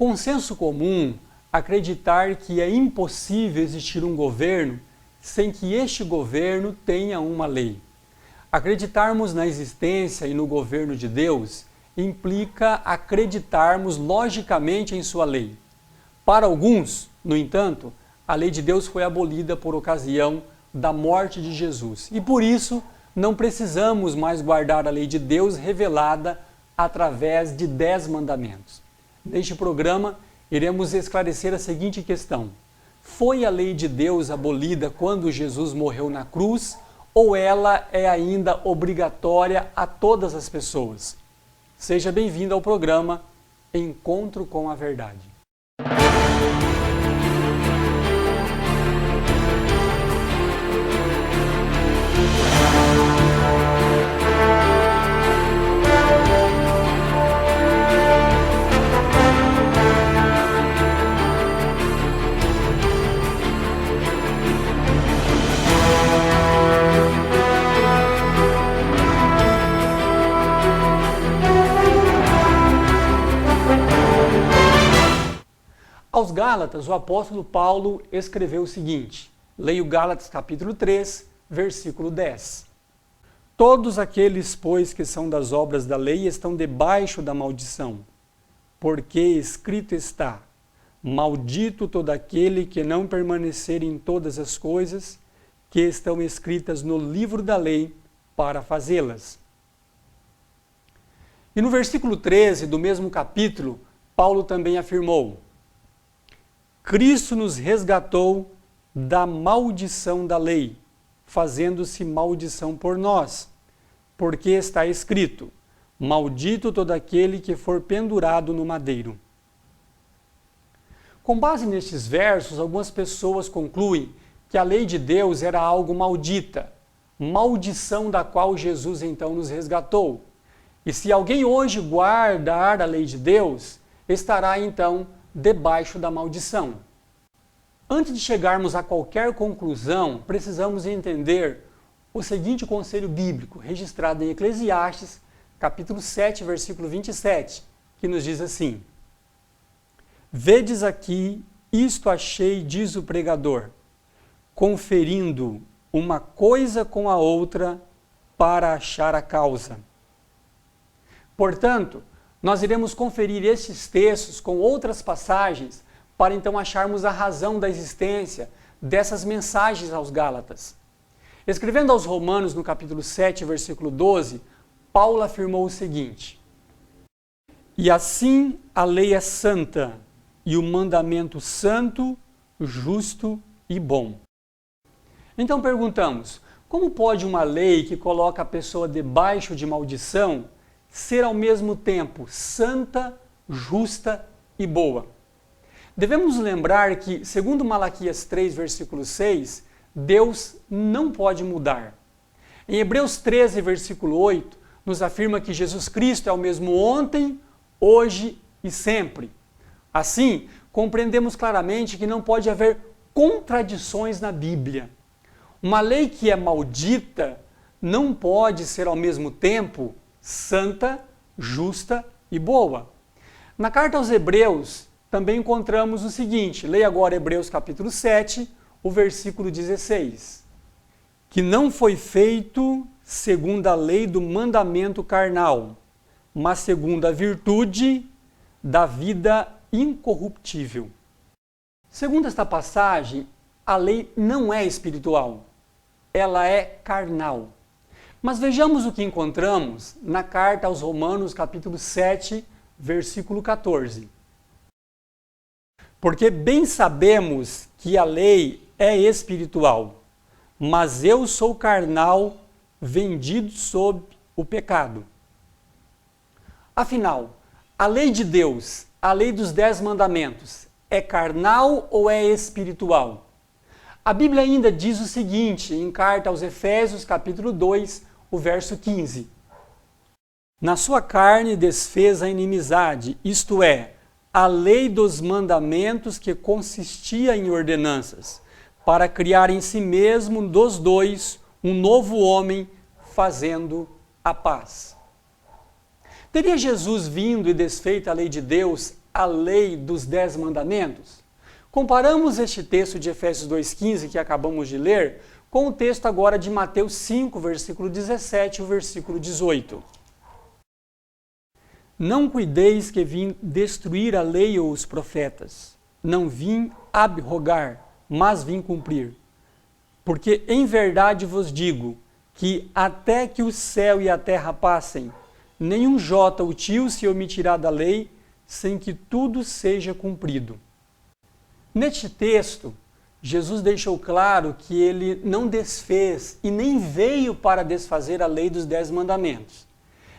consenso comum acreditar que é impossível existir um governo sem que este governo tenha uma lei. Acreditarmos na existência e no governo de Deus implica acreditarmos logicamente em sua lei. Para alguns, no entanto, a lei de Deus foi abolida por ocasião da morte de Jesus e por isso não precisamos mais guardar a lei de Deus revelada através de 10 mandamentos. Neste programa, iremos esclarecer a seguinte questão: foi a lei de Deus abolida quando Jesus morreu na cruz ou ela é ainda obrigatória a todas as pessoas? Seja bem-vindo ao programa Encontro com a Verdade. Aos Gálatas, o apóstolo Paulo escreveu o seguinte, leio Gálatas capítulo 3, versículo 10. Todos aqueles, pois, que são das obras da lei estão debaixo da maldição, porque escrito está, maldito todo aquele que não permanecer em todas as coisas que estão escritas no livro da lei para fazê-las. E no versículo 13 do mesmo capítulo, Paulo também afirmou, Cristo nos resgatou da maldição da lei, fazendo-se maldição por nós, porque está escrito, maldito todo aquele que for pendurado no madeiro. Com base nestes versos, algumas pessoas concluem que a lei de Deus era algo maldita, maldição da qual Jesus então nos resgatou. E se alguém hoje guardar a lei de Deus, estará então debaixo da maldição. Antes de chegarmos a qualquer conclusão, precisamos entender o seguinte conselho bíblico, registrado em Eclesiastes, capítulo 7, versículo 27, que nos diz assim, Vedes aqui, isto achei, diz o pregador, conferindo uma coisa com a outra para achar a causa. Portanto, nós iremos conferir estes textos com outras passagens para então acharmos a razão da existência dessas mensagens aos Gálatas. Escrevendo aos Romanos no capítulo 7, versículo 12, Paulo afirmou o seguinte, E assim a lei é santa, e o mandamento santo, justo e bom. Então perguntamos, como pode uma lei que coloca a pessoa debaixo de maldição ser ao mesmo tempo santa, justa e boa? Devemos lembrar que, segundo Malaquias 3, versículo 6, Deus não pode mudar. Em Hebreus 13, versículo 8, nos afirma que Jesus Cristo é o mesmo ontem, hoje e sempre. Assim, compreendemos claramente que não pode haver contradições na Bíblia. Uma lei que é maldita não pode ser ao mesmo tempo santa, justa e boa. Na carta aos Hebreus, também encontramos o seguinte, leia agora Hebreus capítulo 7, o versículo 16. Que não foi feito segundo a lei do mandamento carnal, mas segundo a virtude da vida incorruptível. Segundo esta passagem, a lei não é espiritual, ela é carnal. Mas vejamos o que encontramos na carta aos Romanos, capítulo 7, versículo 14. Porque bem sabemos que a lei é espiritual, mas eu sou carnal, vendido sob o pecado. Afinal, a lei de Deus, a lei dos 10 mandamentos, é carnal ou é espiritual? A Bíblia ainda diz o seguinte, em carta aos Efésios, capítulo 2, o verso 15. Na sua carne desfez a inimizade, isto é, a lei dos mandamentos que consistia em ordenanças, para criar em si mesmo dos dois um novo homem, fazendo a paz. Teria Jesus vindo e desfeito a lei de Deus a lei dos 10 mandamentos? Comparamos este texto de Efésios 2,15 que acabamos de ler com o texto agora de Mateus 5, versículo 17 e o versículo 18. Não cuideis que vim destruir a lei ou os profetas. Não vim abrogar, mas vim cumprir. Porque em verdade vos digo que até que o céu e a terra passem, nenhum jota ou tio se omitirá da lei, sem que tudo seja cumprido. Neste texto, Jesus deixou claro que ele não desfez e nem veio para desfazer a lei dos 10 mandamentos.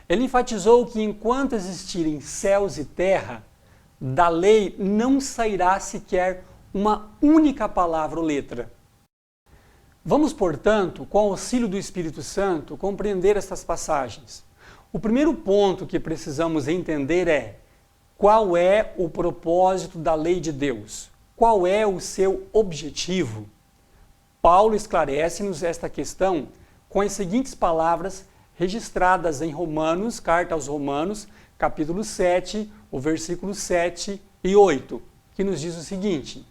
Ele enfatizou que enquanto existirem céus e terra, da lei não sairá sequer uma única palavra ou letra. Vamos, portanto, com o auxílio do Espírito Santo, compreender estas passagens. O primeiro ponto que precisamos entender é: qual é o propósito da lei de Deus? Qual é o seu objetivo? Paulo esclarece-nos esta questão com as seguintes palavras registradas em Romanos, carta aos Romanos, capítulo 7, o versículo 7 e 8, que nos diz o seguinte: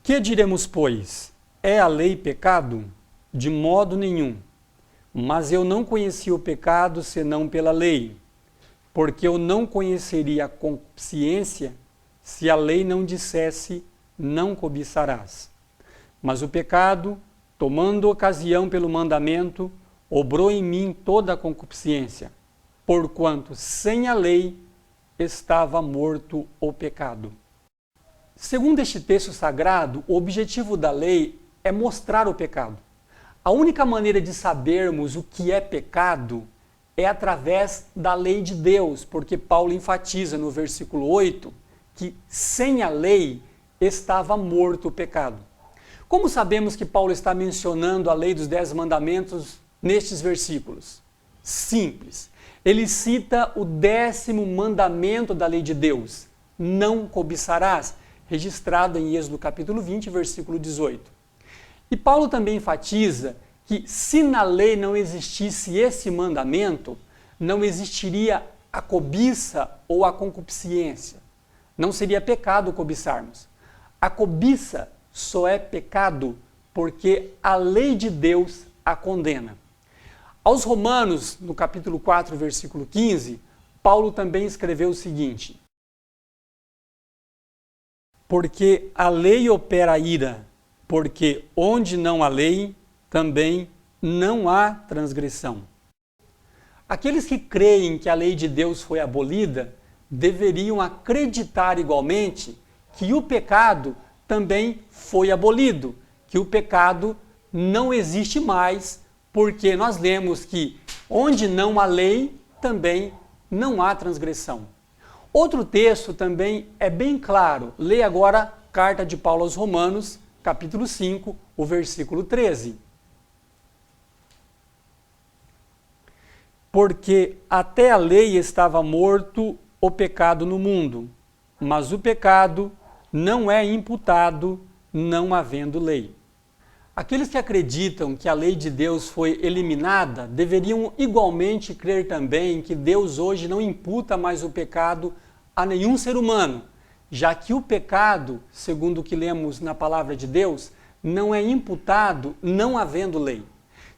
Que diremos, pois? É a lei pecado? De modo nenhum. Mas eu não conheci o pecado senão pela lei, porque eu não conheceria a consciência se a lei não dissesse, não cobiçarás. Mas o pecado, tomando ocasião pelo mandamento, obrou em mim toda a concupiscência, porquanto sem a lei estava morto o pecado. Segundo este texto sagrado, o objetivo da lei é mostrar o pecado. A única maneira de sabermos o que é pecado é através da lei de Deus, porque Paulo enfatiza no versículo 8 que sem a lei estava morto o pecado. Como sabemos que Paulo está mencionando a lei dos 10 mandamentos nestes versículos? Simples. Ele cita o 10º mandamento da lei de Deus, não cobiçarás, registrado em Êxodo capítulo 20, versículo 18. E Paulo também enfatiza que se na lei não existisse esse mandamento, não existiria a cobiça ou a concupiscência. Não seria pecado cobiçarmos. A cobiça só é pecado porque a lei de Deus a condena. Aos Romanos, no capítulo 4, versículo 15, Paulo também escreveu o seguinte: Porque a lei opera a ira, porque onde não há lei, também não há transgressão. Aqueles que creem que a lei de Deus foi abolida, deveriam acreditar igualmente que o pecado também foi abolido, que o pecado não existe mais, porque nós lemos que onde não há lei, também não há transgressão. Outro texto também é bem claro. Leia agora a carta de Paulo aos Romanos, capítulo 5, o versículo 13. Porque até a lei estava morto o pecado no mundo, mas o pecado não é imputado não havendo lei. Aqueles que acreditam que a lei de Deus foi eliminada deveriam igualmente crer também que Deus hoje não imputa mais o pecado a nenhum ser humano, já que o pecado, segundo o que lemos na palavra de Deus, não é imputado não havendo lei.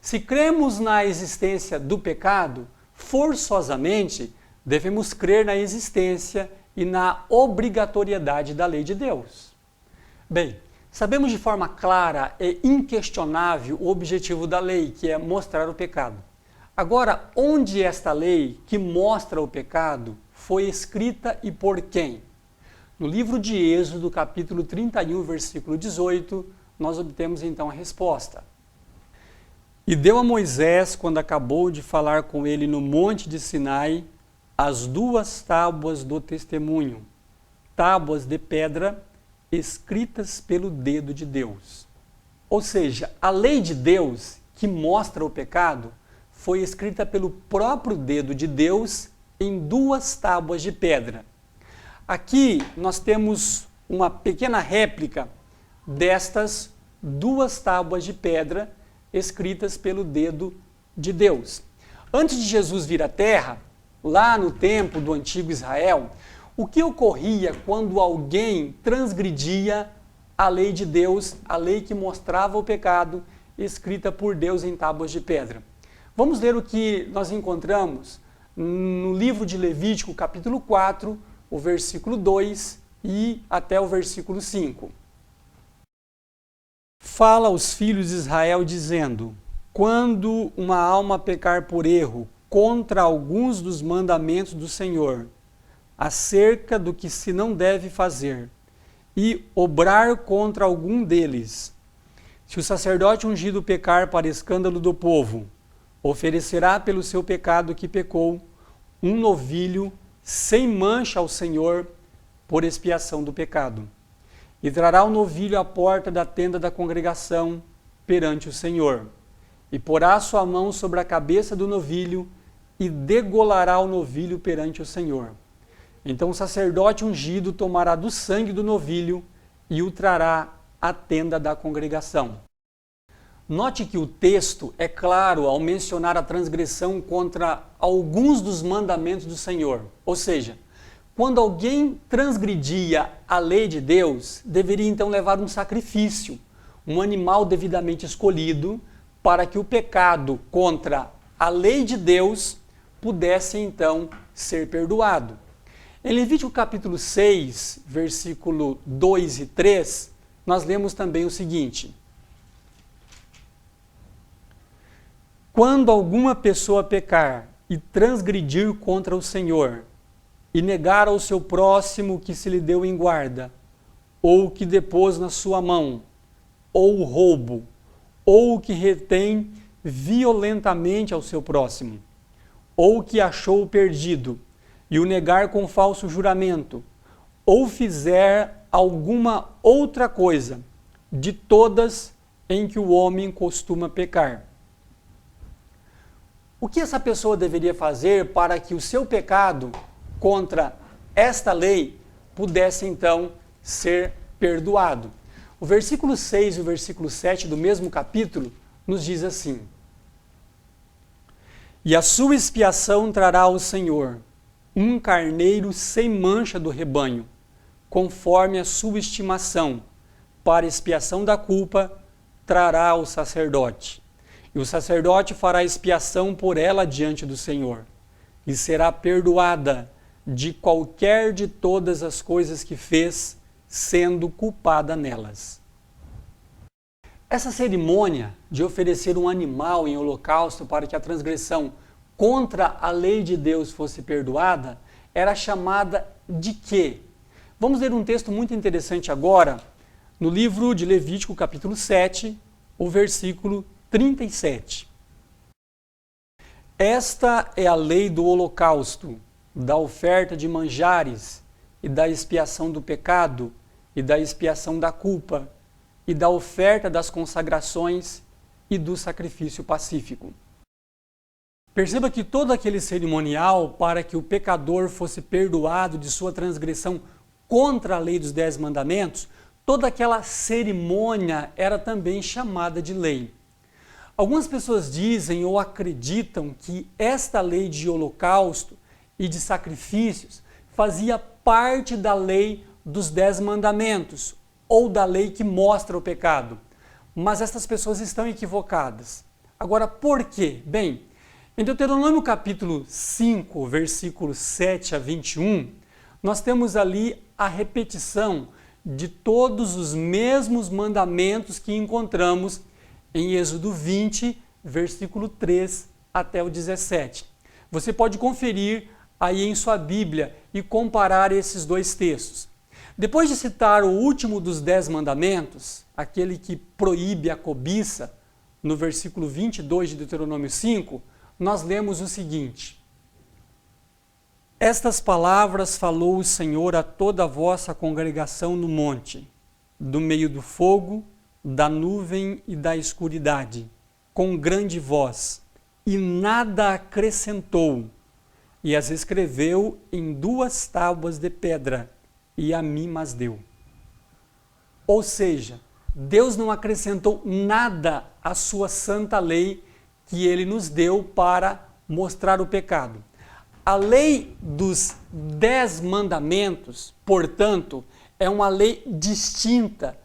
Se cremos na existência do pecado, forçosamente devemos crer na existência e na obrigatoriedade da lei de Deus. Bem, sabemos de forma clara e inquestionável o objetivo da lei, que é mostrar o pecado. Agora, onde esta lei que mostra o pecado foi escrita e por quem? No livro de Êxodo, capítulo 31, versículo 18, nós obtemos então a resposta. E deu a Moisés, quando acabou de falar com ele no monte de Sinai, as 2 tábuas do testemunho, tábuas de pedra, escritas pelo dedo de Deus. Ou seja, a lei de Deus, que mostra o pecado, foi escrita pelo próprio dedo de Deus em 2 tábuas de pedra. Aqui nós temos uma pequena réplica destas 2 tábuas de pedra escritas pelo dedo de Deus. Antes de Jesus vir à Terra, lá no tempo do antigo Israel, O que ocorria quando alguém transgredia a lei de Deus, a lei que mostrava o pecado, escrita por Deus em tábuas de pedra? Vamos ler o que nós encontramos no livro de Levítico, capítulo 4, o versículo 2 e até o versículo 5. Fala aos filhos de Israel dizendo: quando uma alma pecar por erro contra alguns dos mandamentos do Senhor, acerca do que se não deve fazer, e obrar contra algum deles, se o sacerdote ungido pecar para escândalo do povo, oferecerá pelo seu pecado que pecou um novilho sem mancha ao Senhor por expiação do pecado. E trará o novilho à porta da tenda da congregação perante o Senhor. E porá sua mão sobre a cabeça do novilho e degolará o novilho perante o Senhor. Então o sacerdote ungido tomará do sangue do novilho e o trará à tenda da congregação. Note que o texto é claro ao mencionar a transgressão contra alguns dos mandamentos do Senhor. Ou seja, quando alguém transgredia a lei de Deus, deveria então levar um sacrifício, um animal devidamente escolhido, para que o pecado contra a lei de Deus pudesse então ser perdoado. Em Levítico capítulo 6, versículo 2 e 3, nós lemos também o seguinte: quando alguma pessoa pecar e transgredir contra o Senhor, e negar ao seu próximo que se lhe deu em guarda, ou que depôs na sua mão, ou roubo, ou que retém violentamente ao seu próximo, ou que achou perdido, e o negar com falso juramento, ou fizer alguma outra coisa, de todas em que o homem costuma pecar. O que essa pessoa deveria fazer para que o seu pecado contra esta lei pudesse então ser perdoado? O versículo 6 e o versículo 7 do mesmo capítulo nos diz assim: e a sua expiação trará ao Senhor um carneiro sem mancha do rebanho, conforme a sua estimação, para expiação da culpa trará ao sacerdote. E o sacerdote fará expiação por ela diante do Senhor, e será perdoada de qualquer de todas as coisas que fez, sendo culpada nelas. Essa cerimônia de oferecer um animal em holocausto para que a transgressão contra a lei de Deus fosse perdoada era chamada de quê? Vamos ler um texto muito interessante agora, no livro de Levítico, capítulo 7, o versículo 37. Esta é a lei do holocausto, da oferta de manjares, e da expiação do pecado, e da expiação da culpa, e da oferta das consagrações e do sacrifício pacífico. Perceba que todo aquele cerimonial para que o pecador fosse perdoado de sua transgressão contra a lei dos 10 mandamentos, toda aquela cerimônia era também chamada de lei. Algumas pessoas dizem ou acreditam que esta lei de holocausto e de sacrifícios fazia parte da lei dos 10 mandamentos, ou da lei que mostra o pecado. Mas estas pessoas estão equivocadas. Agora, por quê? Bem, em Deuteronômio capítulo 5, versículos 7 a 21, nós temos ali a repetição de todos os mesmos mandamentos que encontramos em Êxodo 20, versículo 3 até o 17. Você pode conferir aí em sua Bíblia e comparar esses dois textos. Depois de citar o último dos 10 mandamentos, aquele que proíbe a cobiça, no versículo 22 de Deuteronômio 5, nós lemos o seguinte: estas palavras falou o Senhor a toda a vossa congregação no monte, do meio do fogo, da nuvem e da escuridade, com grande voz, e nada acrescentou, e as escreveu em 2 tábuas de pedra, e a mim mas deu. Ou seja, Deus não acrescentou nada à sua santa lei que ele nos deu para mostrar o pecado. A lei dos 10 mandamentos, portanto, é uma lei distinta,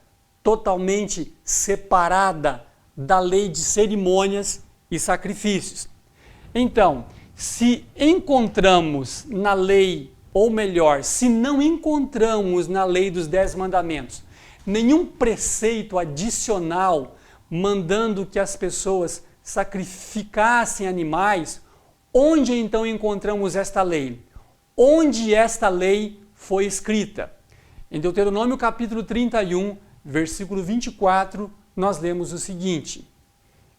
totalmente separada da lei de cerimônias e sacrifícios. Então, se encontramos na lei, ou melhor, se não encontramos na lei dos 10 mandamentos, nenhum preceito adicional mandando que as pessoas sacrificassem animais, onde então encontramos esta lei? Onde esta lei foi escrita? Em Deuteronômio capítulo 31, versículo 24, nós lemos o seguinte: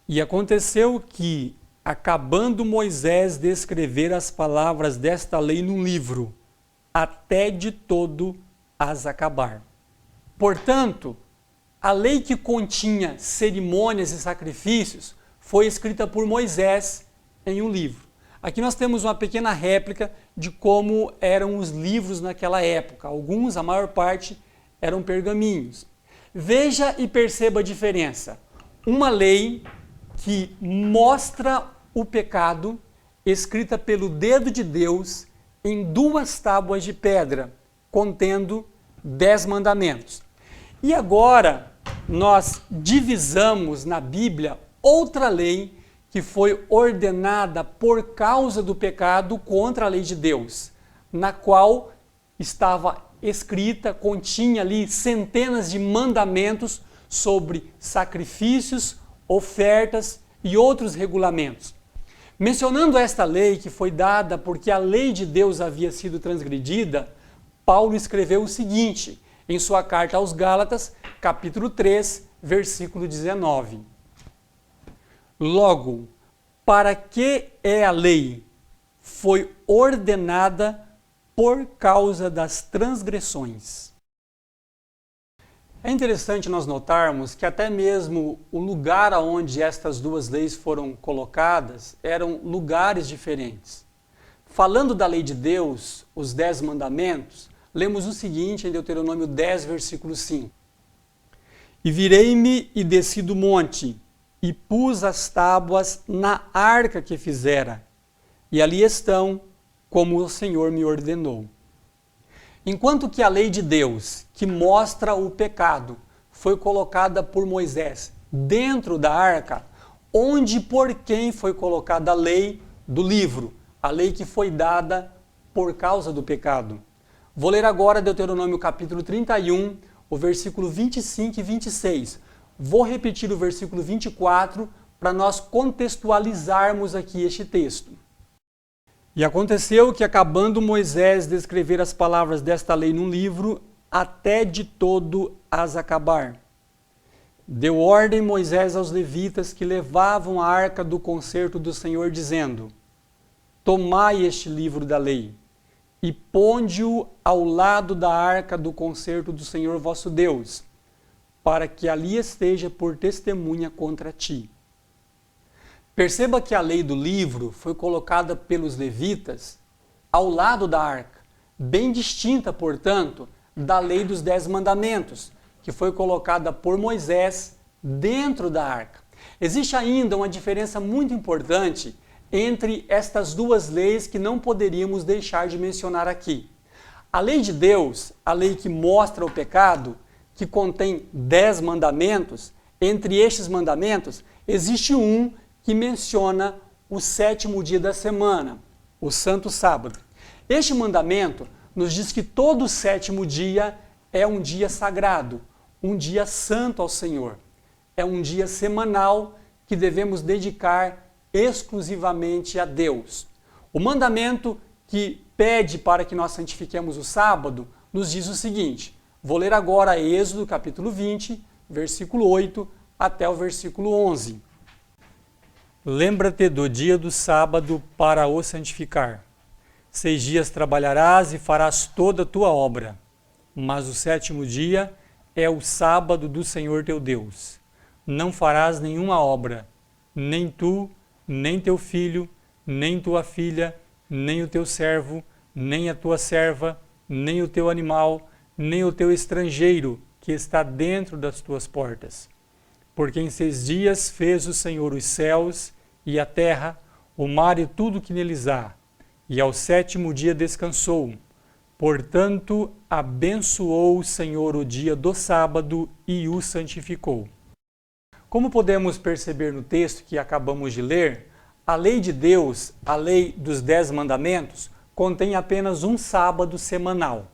E aconteceu que, acabando Moisés de escrever as palavras desta lei num livro, até de todo as acabar. Portanto, a lei que continha cerimônias e sacrifícios foi escrita por Moisés em um livro. Aqui nós temos uma pequena réplica de como eram os livros naquela época. Alguns, a maior parte, eram pergaminhos. Veja e perceba a diferença. Uma lei que mostra o pecado, escrita pelo dedo de Deus em 2 tábuas de pedra, contendo 10 mandamentos. E agora nós divisamos na Bíblia outra lei que foi ordenada por causa do pecado contra a lei de Deus, na qual estava escrita, continha ali centenas de mandamentos sobre sacrifícios, ofertas e outros regulamentos. Mencionando esta lei que foi dada porque a lei de Deus havia sido transgredida, Paulo escreveu o seguinte em sua carta aos Gálatas, capítulo 3, versículo 19. Logo, para que é a lei? Foi ordenada por causa das transgressões. É interessante nós notarmos que até mesmo o lugar onde estas duas leis foram colocadas eram lugares diferentes. Falando da lei de Deus, os 10 mandamentos, lemos o seguinte em Deuteronômio 10, versículo 5. E virei-me e desci do monte, e pus as tábuas na arca que fizera, e ali estão, como o Senhor me ordenou. Enquanto que a lei de Deus, que mostra o pecado, foi colocada por Moisés dentro da arca, onde por quem foi colocada a lei do livro, a lei que foi dada por causa do pecado. Vou ler agora Deuteronômio capítulo 31, o versículo 25 e 26. Vou repetir o versículo 24 para nós contextualizarmos aqui este texto. E aconteceu que, acabando Moisés de escrever as palavras desta lei num livro, até de todo as acabar, deu ordem Moisés aos levitas que levavam a arca do concerto do Senhor, dizendo: Tomai este livro da lei, e ponde-o ao lado da arca do concerto do Senhor vosso Deus, para que ali esteja por testemunha contra ti. Perceba que a lei do livro foi colocada pelos levitas ao lado da arca, bem distinta, portanto, da lei dos 10 mandamentos, que foi colocada por Moisés dentro da arca. Existe ainda uma diferença muito importante entre estas duas leis que não poderíamos deixar de mencionar aqui. A lei de Deus, a lei que mostra o pecado, que contém 10 mandamentos, entre estes mandamentos existe um que menciona o 7º dia da semana, o Santo Sábado. Este mandamento nos diz que todo 7º dia é um dia sagrado, um dia santo ao Senhor. É um dia semanal que devemos dedicar exclusivamente a Deus. O mandamento que pede para que nós santifiquemos o sábado nos diz o seguinte. Vou ler agora Êxodo capítulo 20, versículo 8 até o versículo 11. Lembra-te do dia do sábado para o santificar. 6 dias trabalharás e farás toda a tua obra, mas o 7º dia é o sábado do Senhor teu Deus. Não farás nenhuma obra, nem tu, nem teu filho, nem tua filha, nem o teu servo, nem a tua serva, nem o teu animal, nem o teu estrangeiro que está dentro das tuas portas. Porque em 6 dias fez o Senhor os céus e a terra, o mar e tudo que neles há, e ao sétimo dia descansou. Portanto, abençoou o Senhor o dia do sábado e o santificou. Como podemos perceber no texto que acabamos de ler, a lei de Deus, a lei dos 10 mandamentos, contém apenas um sábado semanal.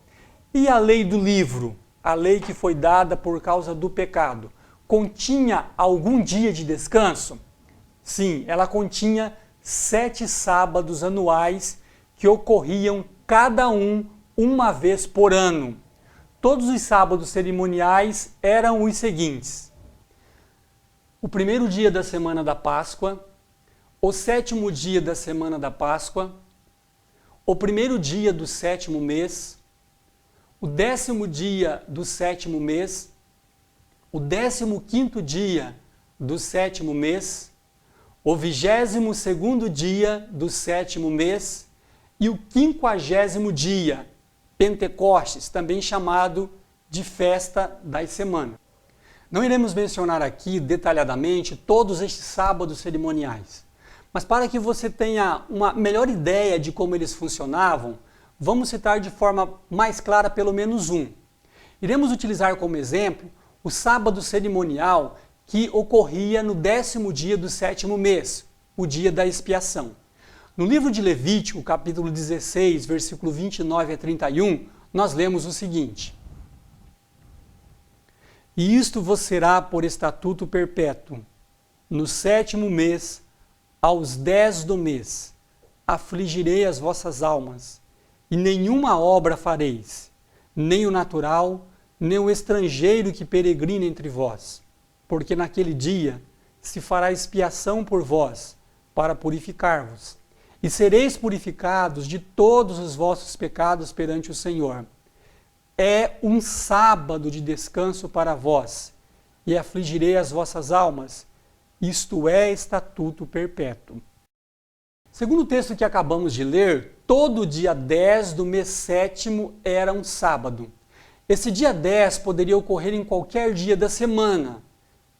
E a lei do livro, a lei que foi dada por causa do pecado, continha algum dia de descanso? Sim, ela continha 7 sábados anuais que ocorriam cada um uma vez por ano. Todos os sábados cerimoniais eram os seguintes: o primeiro dia da semana da Páscoa, o sétimo dia da semana da Páscoa, o primeiro dia do sétimo mês, o 10º dia do sétimo mês, o 15º dia do sétimo mês, o 22º dia do sétimo mês e o 50º dia, Pentecostes, também chamado de Festa das Semanas. Não iremos mencionar aqui detalhadamente todos estes sábados cerimoniais, mas para que você tenha uma melhor ideia de como eles funcionavam, vamos citar de forma mais clara pelo menos um. Iremos utilizar como exemplo o sábado cerimonial que ocorria no 10º dia do sétimo mês, o dia da expiação. No livro de Levítico, capítulo 16, versículo 29 a 31, nós lemos o seguinte: E isto vos será por estatuto perpétuo. No sétimo mês, aos 10 do mês, afligirei as vossas almas, e nenhuma obra fareis, nem o natural, nem o estrangeiro que peregrina entre vós, porque naquele dia se fará expiação por vós, para purificar-vos, e sereis purificados de todos os vossos pecados perante o Senhor. É um sábado de descanso para vós, e afligirei as vossas almas, isto é estatuto perpétuo. Segundo o texto que acabamos de ler, todo dia 10 do mês sétimo era um sábado. Esse dia 10 poderia ocorrer em qualquer dia da semana,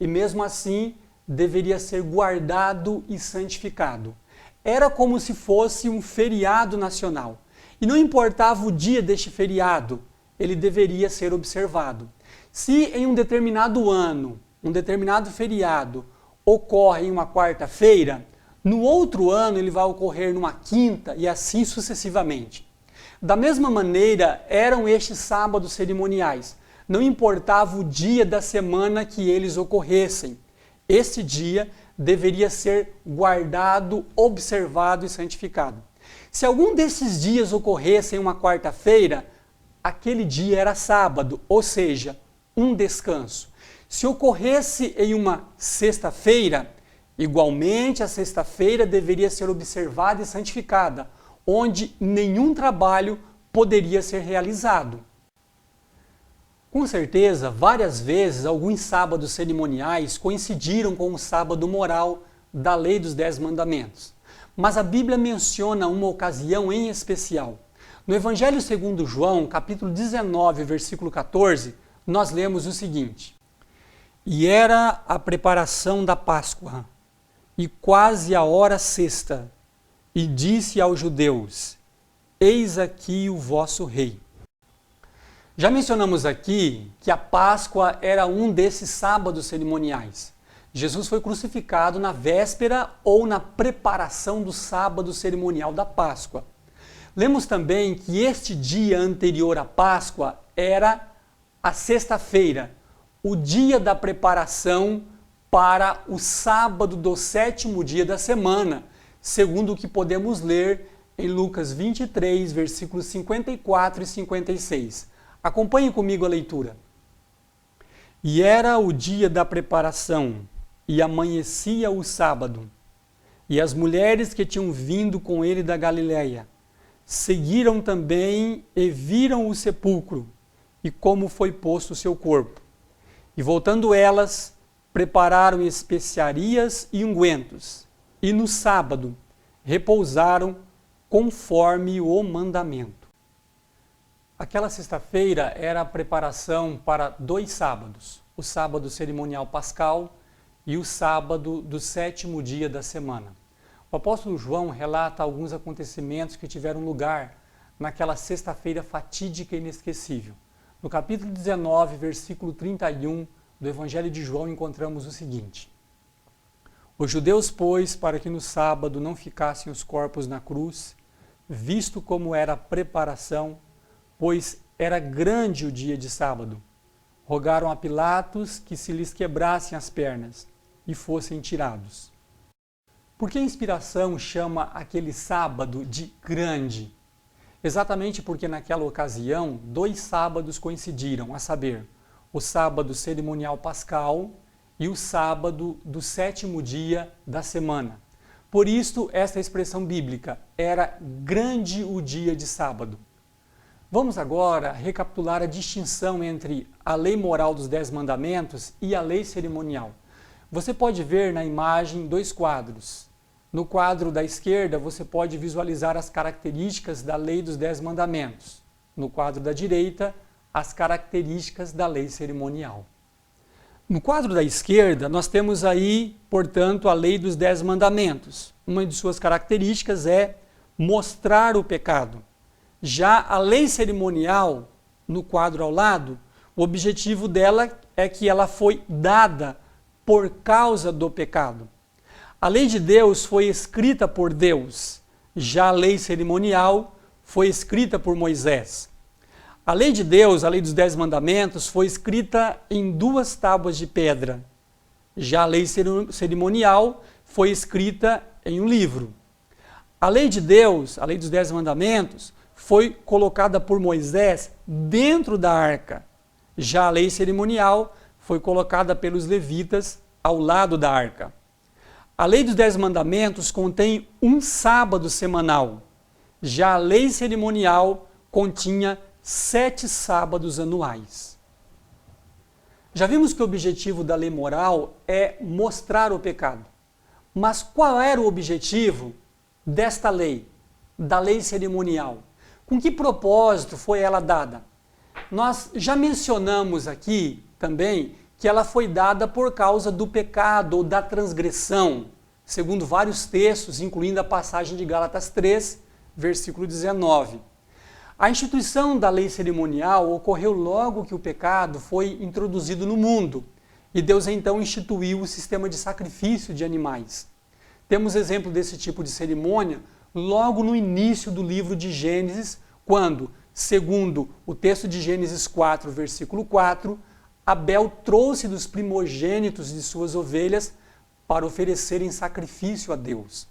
e mesmo assim deveria ser guardado e santificado. Era como se fosse um feriado nacional, e não importava o dia deste feriado, ele deveria ser observado. Se em um determinado ano, um determinado feriado, ocorre em uma quarta-feira, no outro ano ele vai ocorrer numa quinta e assim sucessivamente. Da mesma maneira, eram estes sábados cerimoniais. Não importava o dia da semana que eles ocorressem. Este dia deveria ser guardado, observado e santificado. Se algum desses dias ocorresse em uma quarta-feira, aquele dia era sábado, ou seja, um descanso. Se ocorresse em uma sexta-feira, igualmente a sexta-feira deveria ser observada e santificada, onde nenhum trabalho poderia ser realizado. Com certeza, várias vezes, alguns sábados cerimoniais coincidiram com o sábado moral da lei dos 10 mandamentos. Mas a Bíblia menciona uma ocasião em especial. No Evangelho segundo João, capítulo 19, versículo 14, nós lemos o seguinte: E era a preparação da Páscoa, e quase a hora sexta, e disse aos judeus: Eis aqui o vosso rei. Já mencionamos aqui que a Páscoa era um desses sábados cerimoniais. Jesus foi crucificado na véspera ou na preparação do sábado cerimonial da Páscoa. Lemos também que este dia anterior à Páscoa era a sexta-feira, o dia da preparação para o sábado do sétimo dia da semana, segundo o que podemos ler em Lucas 23, versículos 54 e 56. Acompanhe comigo a leitura. E era o dia da preparação, e amanhecia o sábado. E as mulheres que tinham vindo com ele da Galiléia seguiram também e viram o sepulcro, e como foi posto o seu corpo. E voltando elas, prepararam especiarias e ungüentos, e no sábado repousaram conforme o mandamento. Aquela sexta-feira era a preparação para 2 sábados, o sábado cerimonial pascal e o sábado do sétimo dia da semana. O apóstolo João relata alguns acontecimentos que tiveram lugar naquela sexta-feira fatídica e inesquecível. No capítulo 19, versículo 31 do Evangelho de João, encontramos o seguinte: Os judeus, pois, para que no sábado não ficassem os corpos na cruz, visto como era a preparação, pois era grande o dia de sábado, rogaram a Pilatos que se lhes quebrassem as pernas e fossem tirados. Por que a inspiração chama aquele sábado de grande? Exatamente porque naquela ocasião 2 sábados coincidiram, a saber, o sábado cerimonial pascal e o sábado do 7º dia da semana. Por isso, esta expressão bíblica, era grande o dia de sábado. Vamos agora recapitular a distinção entre a lei moral dos 10 mandamentos e a lei cerimonial. Você pode ver na imagem 2 quadros. No quadro da esquerda, você pode visualizar as características da lei dos 10 mandamentos. No quadro da direita, as características da lei cerimonial. No quadro da esquerda, nós temos aí, portanto, a lei dos 10 mandamentos. Uma de suas características é mostrar o pecado. Já a lei cerimonial, no quadro ao lado, o objetivo dela é que ela foi dada por causa do pecado. A lei de Deus foi escrita por Deus, já a lei cerimonial foi escrita por Moisés. A lei de Deus, a lei dos 10 mandamentos, foi escrita em 2 tábuas de pedra. Já a lei cerimonial foi escrita em um livro. A lei de Deus, a lei dos 10 mandamentos, foi colocada por Moisés dentro da arca. Já a lei cerimonial foi colocada pelos levitas ao lado da arca. A lei dos 10 mandamentos contém um sábado semanal. Já a lei cerimonial continha 7 sábados anuais. Já vimos que o objetivo da lei moral é mostrar o pecado. Mas qual era o objetivo desta lei, da lei cerimonial? Com que propósito foi ela dada? Nós já mencionamos aqui também que ela foi dada por causa do pecado ou da transgressão, segundo vários textos, incluindo a passagem de Gálatas 3, versículo 19. A instituição da lei cerimonial ocorreu logo que o pecado foi introduzido no mundo, e Deus então instituiu o sistema de sacrifício de animais. Temos exemplo desse tipo de cerimônia logo no início do livro de Gênesis, quando, segundo o texto de Gênesis 4, versículo 4, Abel trouxe dos primogênitos de suas ovelhas para oferecerem sacrifício a Deus.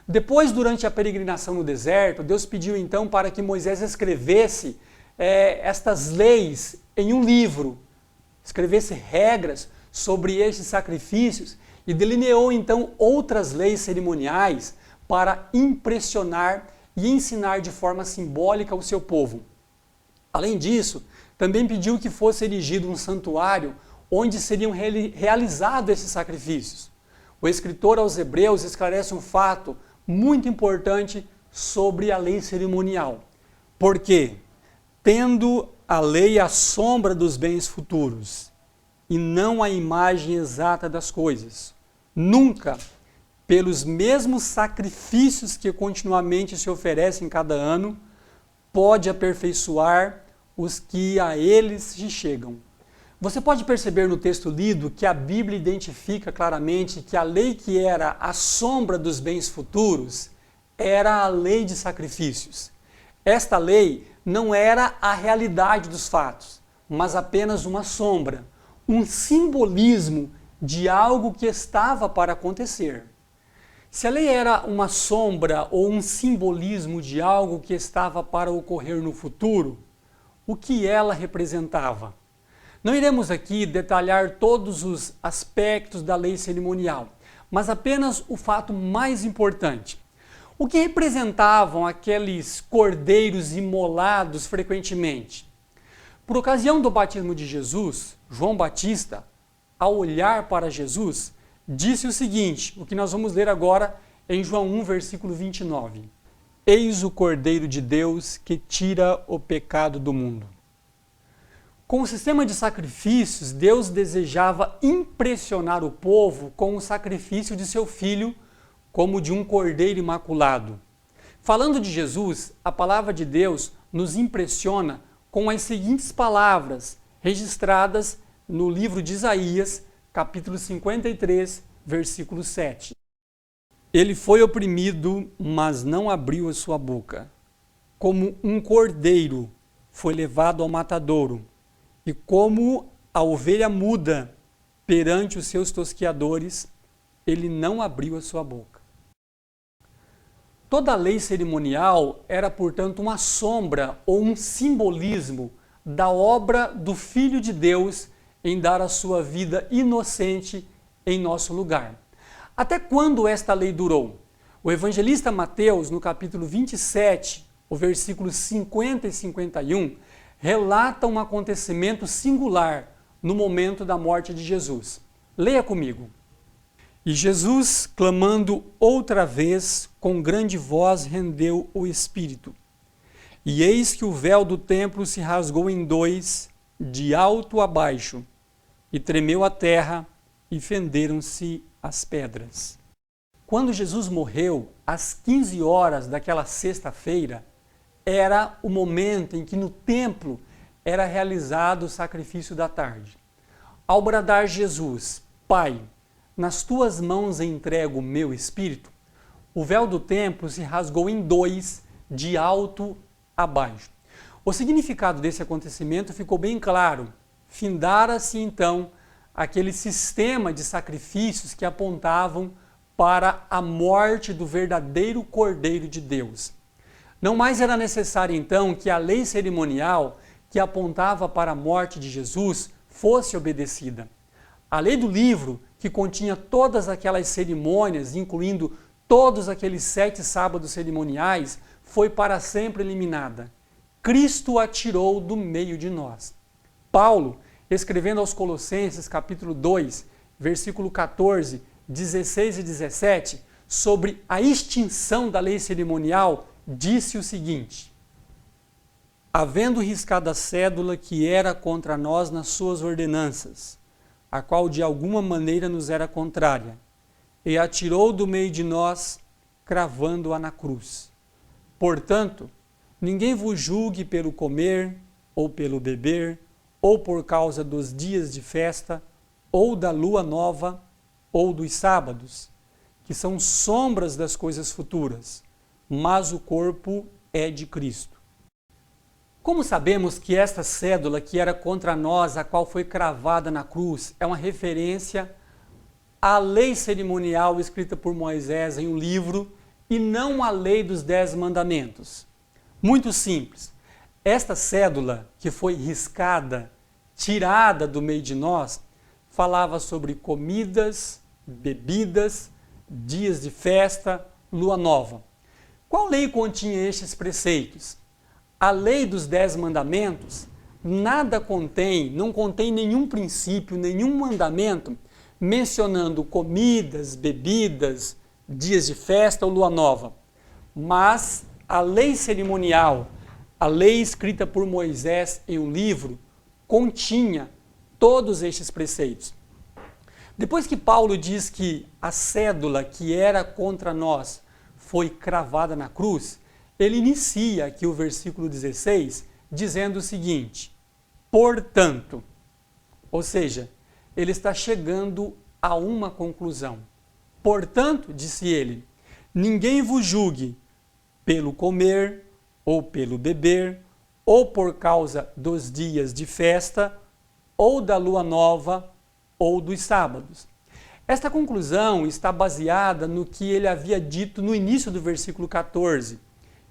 Depois, durante a peregrinação no deserto, Deus pediu então para que Moisés escrevesse estas leis em um livro, escrevesse regras sobre estes sacrifícios e delineou então outras leis cerimoniais para impressionar e ensinar de forma simbólica o seu povo. Além disso, também pediu que fosse erigido um santuário onde seriam realizados esses sacrifícios. O escritor aos Hebreus esclarece um fato muito importante sobre a lei cerimonial. Porque, tendo a lei a sombra dos bens futuros e não a imagem exata das coisas, nunca, pelos mesmos sacrifícios que continuamente se oferecem cada ano, pode aperfeiçoar os que a eles se chegam. Você pode perceber no texto lido que a Bíblia identifica claramente que a lei que era a sombra dos bens futuros era a lei de sacrifícios. Esta lei não era a realidade dos fatos, mas apenas uma sombra, um simbolismo de algo que estava para acontecer. Se a lei era uma sombra ou um simbolismo de algo que estava para ocorrer no futuro, o que ela representava? Não iremos aqui detalhar todos os aspectos da lei cerimonial, mas apenas o fato mais importante. O que representavam aqueles cordeiros imolados frequentemente? Por ocasião do batismo de Jesus, João Batista, ao olhar para Jesus, disse o seguinte, o que nós vamos ler agora em João 1, versículo 29. Eis o Cordeiro de Deus que tira o pecado do mundo. Com o sistema de sacrifícios, Deus desejava impressionar o povo com o sacrifício de seu Filho como de um cordeiro imaculado. Falando de Jesus, a palavra de Deus nos impressiona com as seguintes palavras, registradas no livro de Isaías, capítulo 53, versículo 7. Ele foi oprimido, mas não abriu a sua boca. Como um cordeiro foi levado ao matadouro, e como a ovelha muda perante os seus tosqueadores, ele não abriu a sua boca. Toda a lei cerimonial era, portanto, uma sombra ou um simbolismo da obra do Filho de Deus em dar a sua vida inocente em nosso lugar. Até quando esta lei durou? O evangelista Mateus, no capítulo 27, o versículos 50 e 51, relata um acontecimento singular no momento da morte de Jesus. Leia comigo. E Jesus, clamando outra vez, com grande voz, rendeu o espírito. E eis que o véu do templo se rasgou em dois, de alto a baixo, e tremeu a terra, e fenderam-se as pedras. Quando Jesus morreu, às 15 horas daquela sexta-feira, era o momento em que no templo era realizado o sacrifício da tarde. Ao bradar Jesus, Pai, nas tuas mãos entrego o meu espírito, o véu do templo se rasgou em dois, de alto a baixo. O significado desse acontecimento ficou bem claro. Findara-se então aquele sistema de sacrifícios que apontavam para a morte do verdadeiro Cordeiro de Deus. Não mais era necessário então que a lei cerimonial que apontava para a morte de Jesus fosse obedecida. A lei do livro, que continha todas aquelas cerimônias, incluindo todos aqueles 7 sábados cerimoniais, foi para sempre eliminada. Cristo a tirou do meio de nós. Paulo, escrevendo aos Colossenses, capítulo 2, versículo 14, 16 e 17, sobre a extinção da lei cerimonial, disse o seguinte: havendo riscado a cédula que era contra nós nas suas ordenanças, a qual de alguma maneira nos era contrária, e a tirou do meio de nós, cravando-a na cruz. Portanto, ninguém vos julgue pelo comer, ou pelo beber, ou por causa dos dias de festa, ou da lua nova, ou dos sábados, que são sombras das coisas futuras, mas o corpo é de Cristo. Como sabemos que esta cédula que era contra nós, a qual foi cravada na cruz, é uma referência à lei cerimonial escrita por Moisés em um livro e não à lei dos 10 mandamentos? Muito simples. Esta cédula que foi riscada, tirada do meio de nós, falava sobre comidas, bebidas, dias de festa, lua nova. Qual lei continha estes preceitos? A lei dos 10 mandamentos nada contém, não contém nenhum princípio, nenhum mandamento mencionando comidas, bebidas, dias de festa ou lua nova. Mas a lei cerimonial, a lei escrita por Moisés em um livro, continha todos estes preceitos. Depois que Paulo diz que a cédula que era contra nós foi cravada na cruz, ele inicia aqui o versículo 16 dizendo o seguinte: portanto, ou seja, ele está chegando a uma conclusão. Portanto, disse ele, ninguém vos julgue pelo comer, ou pelo beber, ou por causa dos dias de festa, ou da lua nova, ou dos sábados. Esta conclusão está baseada no que ele havia dito no início do versículo 14,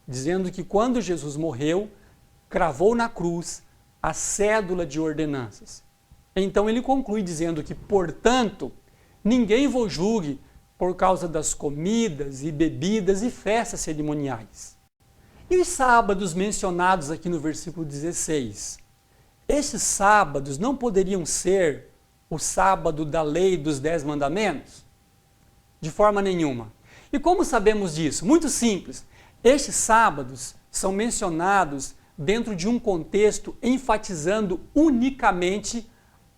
dizendo que quando Jesus morreu, cravou na cruz a cédula de ordenanças. Então ele conclui dizendo que, portanto, ninguém vos julgue por causa das comidas e bebidas e festas cerimoniais. E os sábados mencionados aqui no versículo 16? Estes sábados não poderiam ser o sábado da lei dos 10 mandamentos? De forma nenhuma. E como sabemos disso? Muito simples. Estes sábados são mencionados dentro de um contexto enfatizando unicamente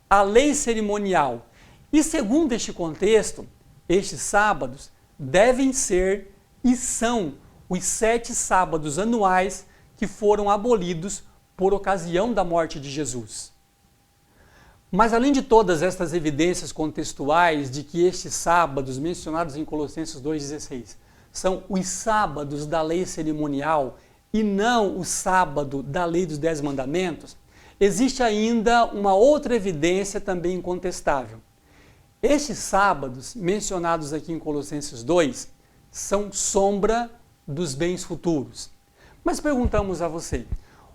a lei cerimonial. E segundo este contexto, estes sábados devem ser e são os 7 sábados anuais que foram abolidos por ocasião da morte de Jesus. Mas além de todas estas evidências contextuais de que estes sábados mencionados em Colossenses 2,16 são os sábados da lei cerimonial e não o sábado da lei dos 10 mandamentos, existe ainda uma outra evidência também incontestável. Estes sábados mencionados aqui em Colossenses 2 são sombra dos bens futuros. Mas perguntamos a você,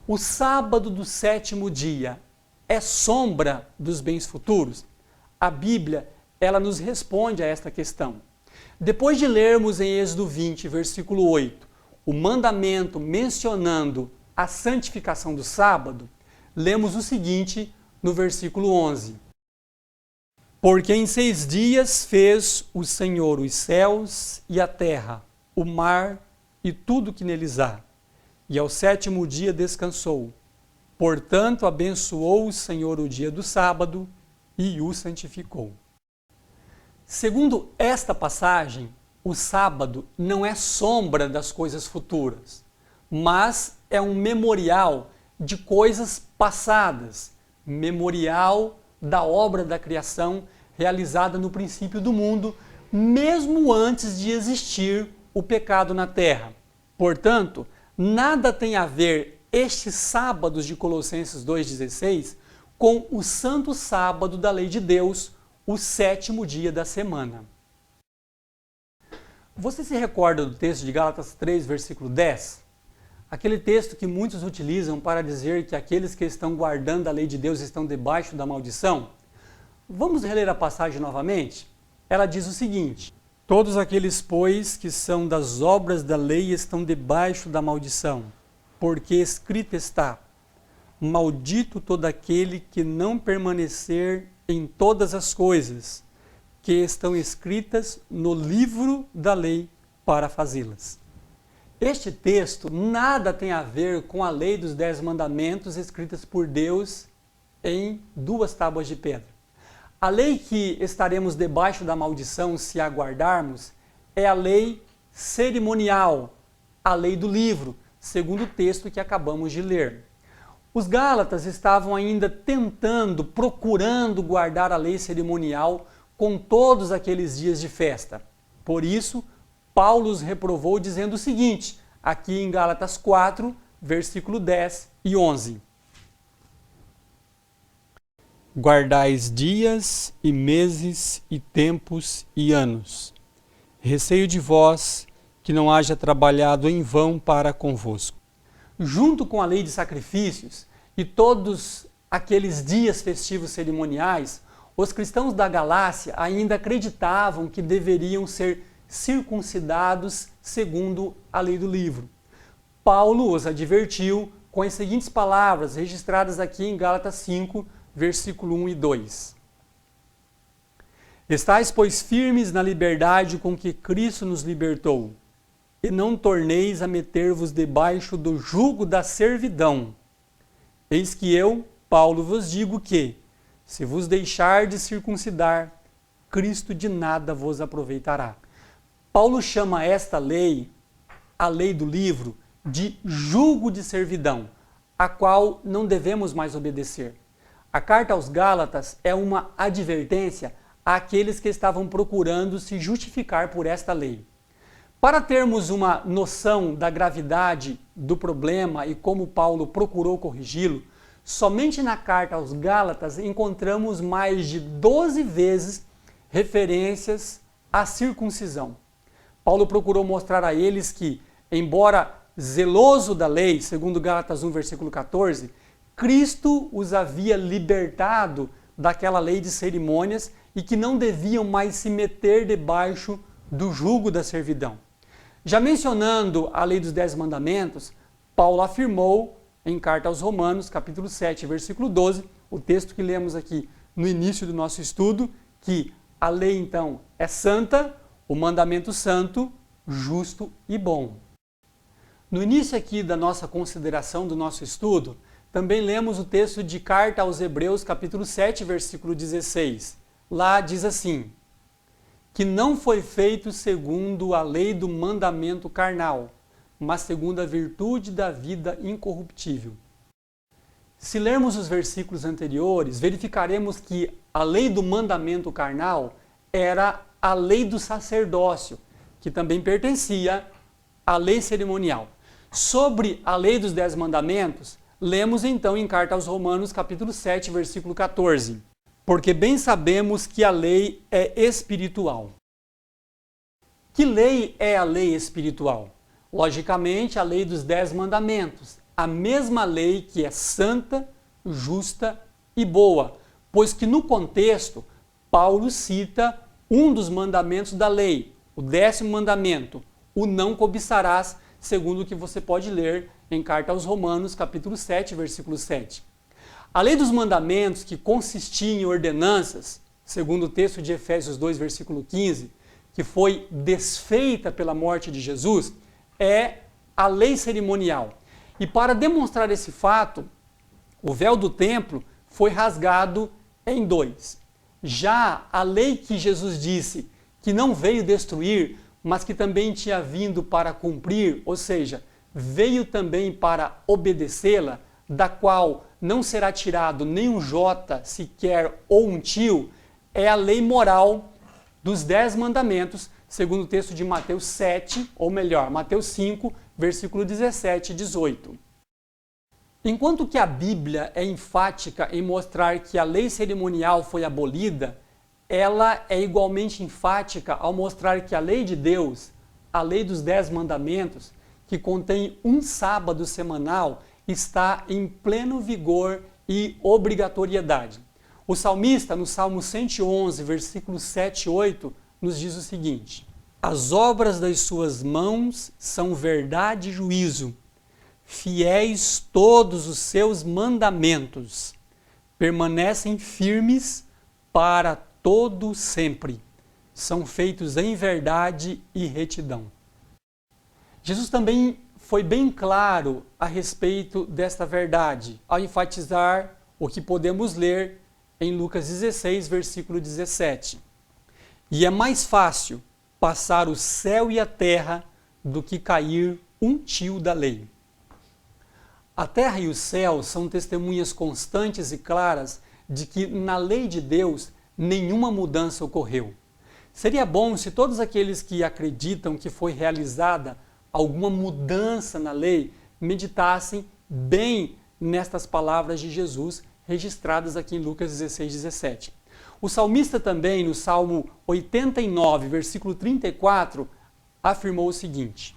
o sábado do 7º dia é sombra dos bens futuros? A Bíblia, ela nos responde a esta questão. Depois de lermos em Êxodo 20, versículo 8, o mandamento mencionando a santificação do sábado, lemos o seguinte no versículo 11. Porque em 6 dias fez o Senhor os céus e a terra, o mar e tudo que neles há, e ao 7º dia descansou. Portanto, abençoou o Senhor o dia do sábado e o santificou. Segundo esta passagem, o sábado não é sombra das coisas futuras, mas é um memorial de coisas passadas, memorial da obra da criação realizada no princípio do mundo, mesmo antes de existir o pecado na terra. Portanto, nada tem a ver estes sábados de Colossenses 2,16 com o santo sábado da lei de Deus, o 7º dia da semana. Você se recorda do texto de Gálatas 3, versículo 10? Aquele texto que muitos utilizam para dizer que aqueles que estão guardando a lei de Deus estão debaixo da maldição? Vamos reler a passagem novamente? Ela diz o seguinte: todos aqueles, pois, que são das obras da lei estão debaixo da maldição, porque escrito está: maldito todo aquele que não permanecer em todas as coisas que estão escritas no livro da lei para fazê-las. Este texto nada tem a ver com a lei dos 10 mandamentos escritas por Deus em 2 tábuas de pedra. A lei que estaremos debaixo da maldição se aguardarmos é a lei cerimonial, a lei do livro, segundo o texto que acabamos de ler. Os Gálatas estavam ainda procurando guardar a lei cerimonial com todos aqueles dias de festa. Por isso, Paulo os reprovou dizendo o seguinte, aqui em Gálatas 4, versículo 10 e 11. Guardais dias e meses e tempos e anos. Receio de vós que não haja trabalhado em vão para convosco. Junto com a lei de sacrifícios e todos aqueles dias festivos cerimoniais, os cristãos da Galácia ainda acreditavam que deveriam ser circuncidados segundo a lei do livro. Paulo os advertiu com as seguintes palavras, registradas aqui em Gálatas 5, versículo 1 e 2. Estais, pois, firmes na liberdade com que Cristo nos libertou, e não torneis a meter-vos debaixo do jugo da servidão. Eis que eu, Paulo, vos digo que, se vos deixardes circuncidar, Cristo de nada vos aproveitará. Paulo chama esta lei, a lei do livro, de jugo de servidão, a qual não devemos mais obedecer. A carta aos Gálatas é uma advertência àqueles que estavam procurando se justificar por esta lei. Para termos uma noção da gravidade do problema e como Paulo procurou corrigi-lo, somente na carta aos Gálatas encontramos mais de 12 vezes referências à circuncisão. Paulo procurou mostrar a eles que, embora zeloso da lei, segundo Gálatas 1, versículo 14, Cristo os havia libertado daquela lei de cerimônias e que não deviam mais se meter debaixo do jugo da servidão. Já mencionando a lei dos 10 mandamentos, Paulo afirmou em carta aos Romanos, capítulo 7, versículo 12, o texto que lemos aqui no início do nosso estudo, que a lei então é santa, o mandamento santo, justo e bom. No início aqui da nossa consideração do nosso estudo, também lemos o texto de carta aos Hebreus, capítulo 7, versículo 16. Lá diz assim: que não foi feito segundo a lei do mandamento carnal, mas segundo a virtude da vida incorruptível. Se lermos os versículos anteriores, verificaremos que a lei do mandamento carnal era a lei do sacerdócio, que também pertencia à lei cerimonial. Sobre a lei dos 10 mandamentos, lemos então em carta aos Romanos, capítulo 7, versículo 14. Porque bem sabemos que a lei é espiritual. Que lei é a lei espiritual? Logicamente, a lei dos 10 mandamentos, a mesma lei que é santa, justa e boa, pois que no contexto, Paulo cita um dos mandamentos da lei, o 10º mandamento, o não cobiçarás, segundo o que você pode ler em carta aos Romanos, capítulo 7, versículo 7. A lei dos mandamentos, que consistia em ordenanças, segundo o texto de Efésios 2, versículo 15, que foi desfeita pela morte de Jesus, é a lei cerimonial. E para demonstrar esse fato, o véu do templo foi rasgado em 2. Já a lei que Jesus disse que não veio destruir, mas que também tinha vindo para cumprir, ou seja, veio também para obedecê-la, da qual não será tirado nem um jota sequer ou um tio, é a lei moral dos 10 mandamentos, segundo o texto de Mateus 7, ou melhor, Mateus 5, versículo 17 e 18. Enquanto que a Bíblia é enfática em mostrar que a lei cerimonial foi abolida, ela é igualmente enfática ao mostrar que a lei de Deus, a lei dos 10 mandamentos, que contém um sábado semanal, está em pleno vigor e obrigatoriedade. O salmista, no Salmo 111, versículos 7 e 8, nos diz o seguinte: as obras das suas mãos são verdade e juízo, fiéis todos os seus mandamentos, permanecem firmes para todo sempre, são feitos em verdade e retidão. Jesus também foi bem claro a respeito desta verdade, ao enfatizar o que podemos ler em Lucas 16, versículo 17. E é mais fácil passar o céu e a terra do que cair um tio da lei. A terra e o céu são testemunhas constantes e claras de que na lei de Deus nenhuma mudança ocorreu. Seria bom se todos aqueles que acreditam que foi realizada alguma mudança na lei meditassem bem nestas palavras de Jesus registradas aqui em Lucas 16, 17. O salmista também, no Salmo 89, versículo 34, afirmou o seguinte: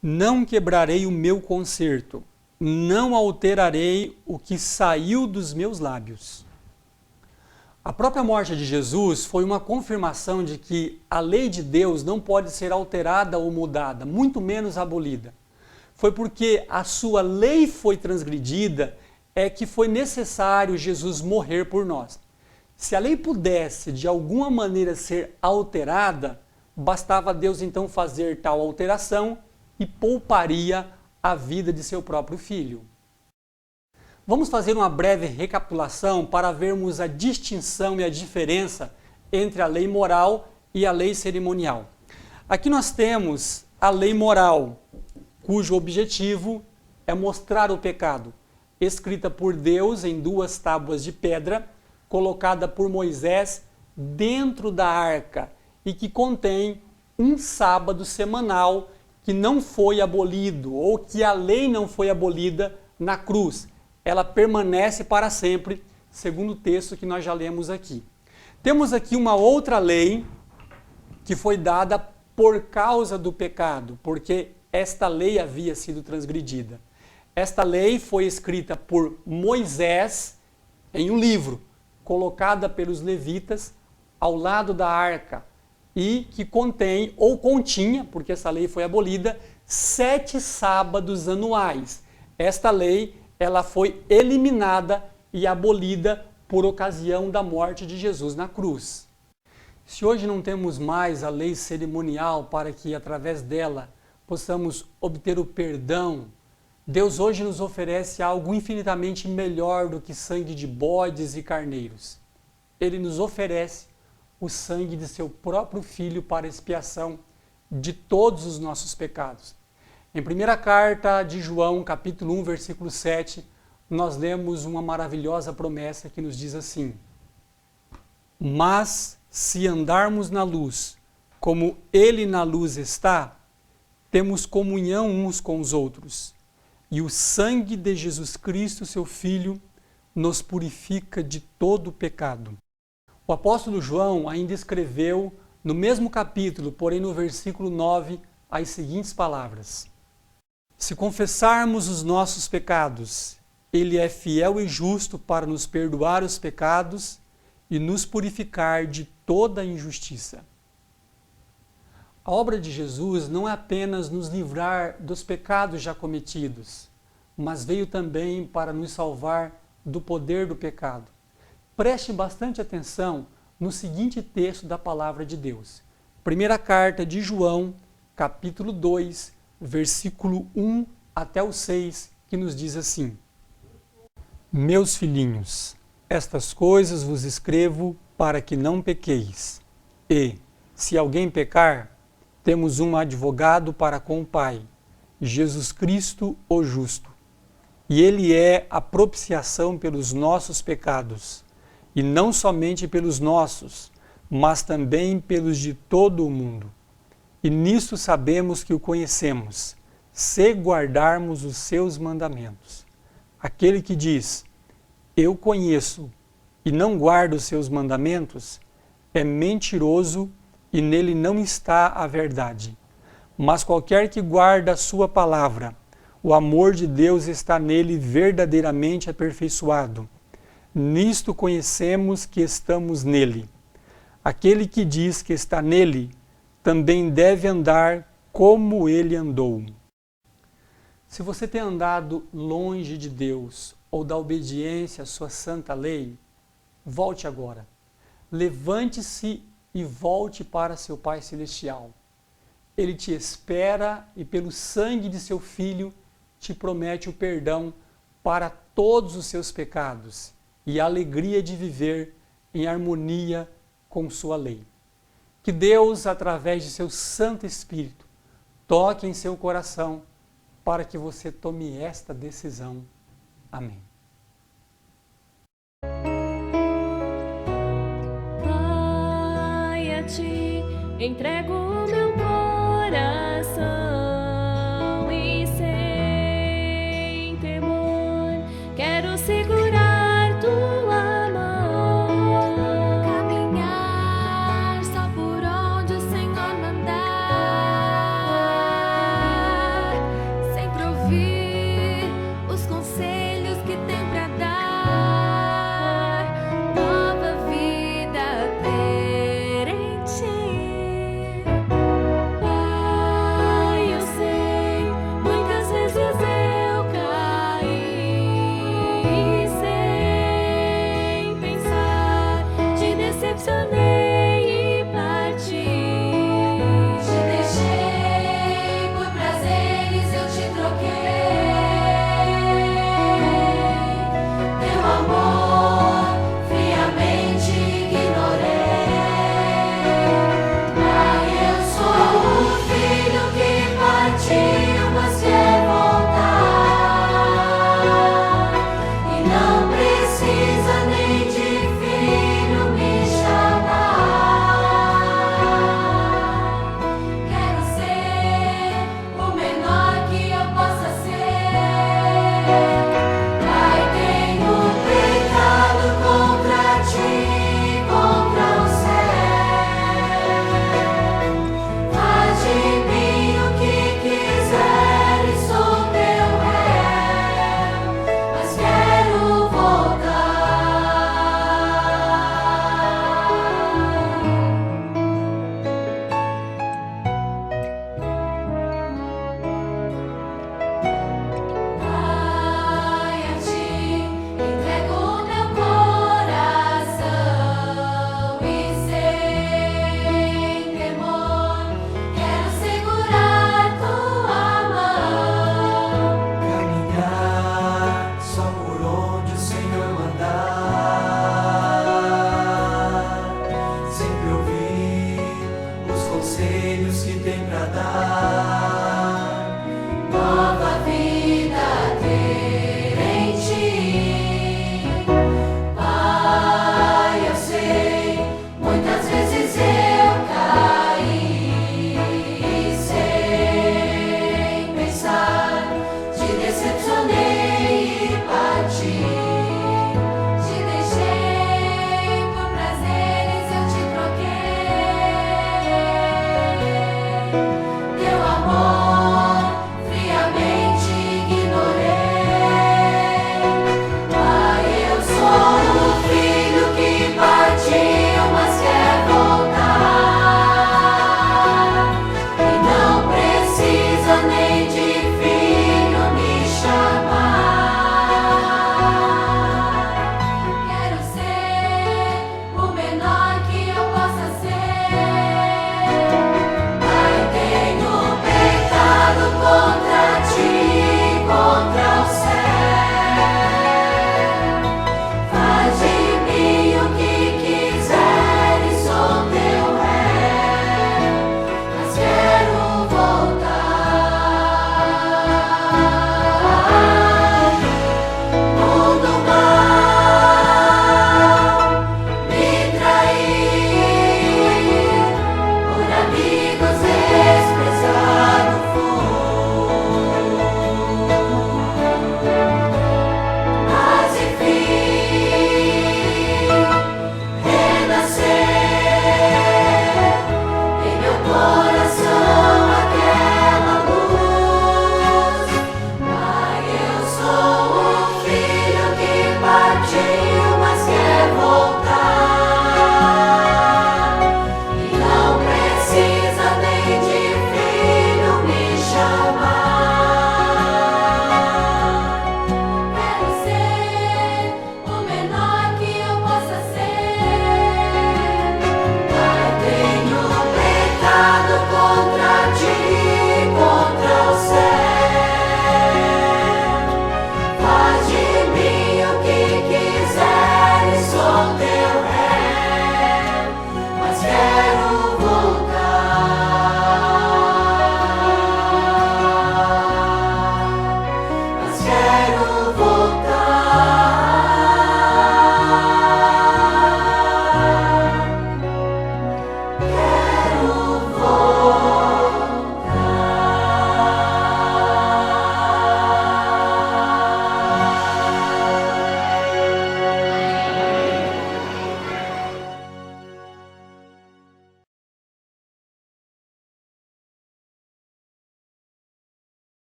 não quebrarei o meu concerto, não alterarei o que saiu dos meus lábios. A própria morte de Jesus foi uma confirmação de que a lei de Deus não pode ser alterada ou mudada, muito menos abolida. Foi porque a sua lei foi transgredida é que foi necessário Jesus morrer por nós. Se a lei pudesse de alguma maneira ser alterada, bastava Deus então fazer tal alteração e pouparia a vida de seu próprio filho. Vamos fazer uma breve recapitulação para vermos a distinção e a diferença entre a lei moral e a lei cerimonial. Aqui nós temos a lei moral, cujo objetivo é mostrar o pecado, escrita por Deus em 2 tábuas de pedra, colocada por Moisés dentro da arca e que contém um sábado semanal que não foi abolido ou que a lei não foi abolida na cruz. Ela permanece para sempre, segundo o texto que nós já lemos aqui. Temos aqui uma outra lei que foi dada por causa do pecado, porque esta lei havia sido transgredida. Esta lei foi escrita por Moisés em um livro, colocada pelos levitas ao lado da arca, e que contém, ou continha, porque essa lei foi abolida, 7 sábados anuais. Esta lei ela foi eliminada e abolida por ocasião da morte de Jesus na cruz. Se hoje não temos mais a lei cerimonial para que, através dela, possamos obter o perdão, Deus hoje nos oferece algo infinitamente melhor do que sangue de bodes e carneiros. Ele nos oferece o sangue de seu próprio Filho para expiação de todos os nossos pecados. Em primeira carta de João, capítulo 1, versículo 7, nós lemos uma maravilhosa promessa que nos diz assim: mas se andarmos na luz, como Ele na luz está, temos comunhão uns com os outros, e o sangue de Jesus Cristo, seu Filho, nos purifica de todo pecado. O apóstolo João ainda escreveu no mesmo capítulo, porém no versículo 9, as seguintes palavras: se confessarmos os nossos pecados, Ele é fiel e justo para nos perdoar os pecados e nos purificar de toda injustiça. A obra de Jesus não é apenas nos livrar dos pecados já cometidos, mas veio também para nos salvar do poder do pecado. Preste bastante atenção no seguinte texto da palavra de Deus. Primeira carta de João, capítulo 2, versículo 1 até o 6, que nos diz assim: meus filhinhos, estas coisas vos escrevo para que não pequeis. E, se alguém pecar, temos um advogado para com o Pai, Jesus Cristo, o justo. E Ele é a propiciação pelos nossos pecados, e não somente pelos nossos, mas também pelos de todo o mundo. E nisto sabemos que o conhecemos, se guardarmos os seus mandamentos. Aquele que diz, eu conheço, e não guarda os seus mandamentos, é mentiroso e nele não está a verdade. Mas qualquer que guarda a sua palavra, o amor de Deus está nele verdadeiramente aperfeiçoado. Nisto conhecemos que estamos nele. Aquele que diz que está nele, também deve andar como ele andou. Se você tem andado longe de Deus ou da obediência à sua santa lei, volte agora. Levante-se e volte para seu Pai Celestial. Ele te espera e pelo sangue de seu Filho te promete o perdão para todos os seus pecados e a alegria de viver em harmonia com sua lei. Que Deus, através de seu Santo Espírito, toque em seu coração para que você tome esta decisão. Amém. Pai, a ti entrego o meu coração e sem temor quero segurar tua mão, caminhar só por onde o Senhor mandar, sempre ouvir os conselhos que tem pra dar, nova vida ter em ti. Pai, eu sei, muitas vezes eu caí sem pensar, te decepcionei.